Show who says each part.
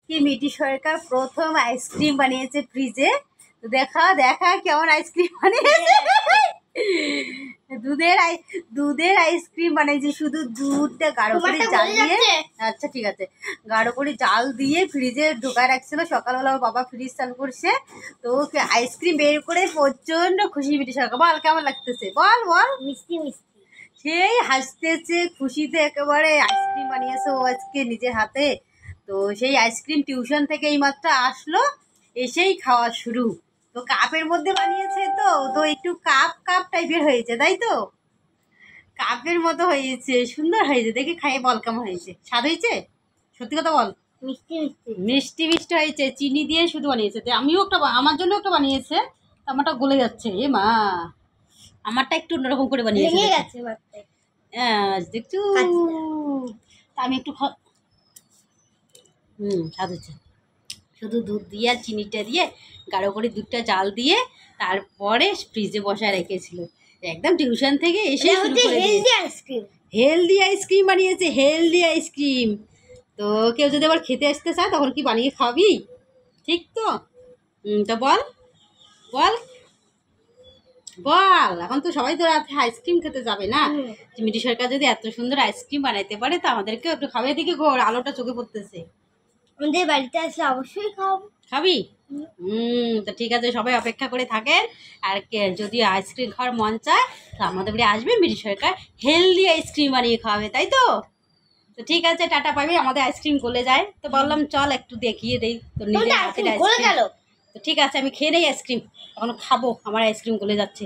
Speaker 1: কি মিটি সরকার প্রথম আইসক্রিম বানিয়েছে ফ্রিজে। তো দেখা দেখা কেমন আইসক্রিম বানিয়েছে। দুধের আইসক্রিম বানিয়েছে, শুধু দুধটা গাঢ় করে জাল দিয়ে। আচ্ছা ঠিক আছে, গাঢ় করে জাল দিয়ে ফ্রিজে ঢোকায় রাখছিল। সকালবেলা ওর বাবা ফ্রিজ চালু করছে, তো আইসক্রিম বের করে প্রচন্ড খুশি মিটি সরকার। বল কেমন লাগতেছে, বল বল।
Speaker 2: মিষ্টি মিষ্টি
Speaker 1: সেই হাসতেছে খুশিতে একেবারে। আইসক্রিম বানিয়েছে ও আজকে নিজের হাতে। তো সেই আইসক্রিম টিউশন থেকে এইমাত্র আসলো, এসেই খাওয়া শুরু। তো কাপের মধ্যে বানিয়েছে, তো তো একটু কাপ কাপ টাইপের হয়েছে, তাই তো? কাপের মতো হয়েছে, সুন্দর হয়েছে। দেখে খাইয়ে বল কেমন হয়েছে, স্বাদ হয়েছে? সত্যি কথা বল।
Speaker 2: মিষ্টি মিষ্টি
Speaker 1: মিষ্টি মিষ্টি হয়েছে, চিনি দিয়ে শুধু বানিয়েছে। তো আমিও একটা, আমার জন্য একটা বানিয়েছে। তো আমারটা গলে যাচ্ছে, এ মা। আমারটা একটু অন্যরকম করে বানিয়েছে।
Speaker 2: ভেঙে গেছে মাত্র।
Speaker 1: হ্যাঁ দেখছো, তা আমি একটু স্বাদ হচ্ছে। শুধু দুধ দিয়ে আর চিনিটা দিয়ে গাঢ় করে দুধটা জাল দিয়ে তারপরে ফ্রিজে বসায় রেখেছিল। একদম টিউশন থেকে এসে শুরু করে
Speaker 2: হেলদি আইসক্রিম।
Speaker 1: হেলদি আইসক্রিম বানিয়েছে, হেলদি আইসক্রিম। তো কেউ যদি আবার খেতে আসতে চায় তখন কি বানিয়ে খাবি? ঠিক তো? তো বল বল বল। এখন তো সবাই তো রাতে আইসক্রিম খেতে যাবে না। মিটি সরকার যদি এত সুন্দর আইসক্রিম বানাইতে পারে, তো আমাদেরকেও একটু খাবে। দিকে ঘোর, আলোটা চোখে পড়তেছে।
Speaker 2: আমাদের বাড়িতে আসলে অবশ্যই খাওয়াবো।
Speaker 1: খাবি? তো ঠিক আছে, সবাই অপেক্ষা করে থাকেন। আর যদি আইসক্রিম খাওয়ার মন চায় তো আমাদের বাড়ি আসবে, মিটি সরকার হেলদি আইসক্রিম বানিয়ে খাওয়াবে, তাই তো? তো ঠিক আছে, টাটা পাবি। আমাদের আইসক্রিম গলে যায়, তো বললাম চল একটু দেখিয়ে দেই তো নিজের হাতের আইসক্রিম। তো ঠিক আছে, আমি খেয়ে নেই আইসক্রিম, এখন খাবো, আমার আইসক্রিম গলে যাচ্ছে।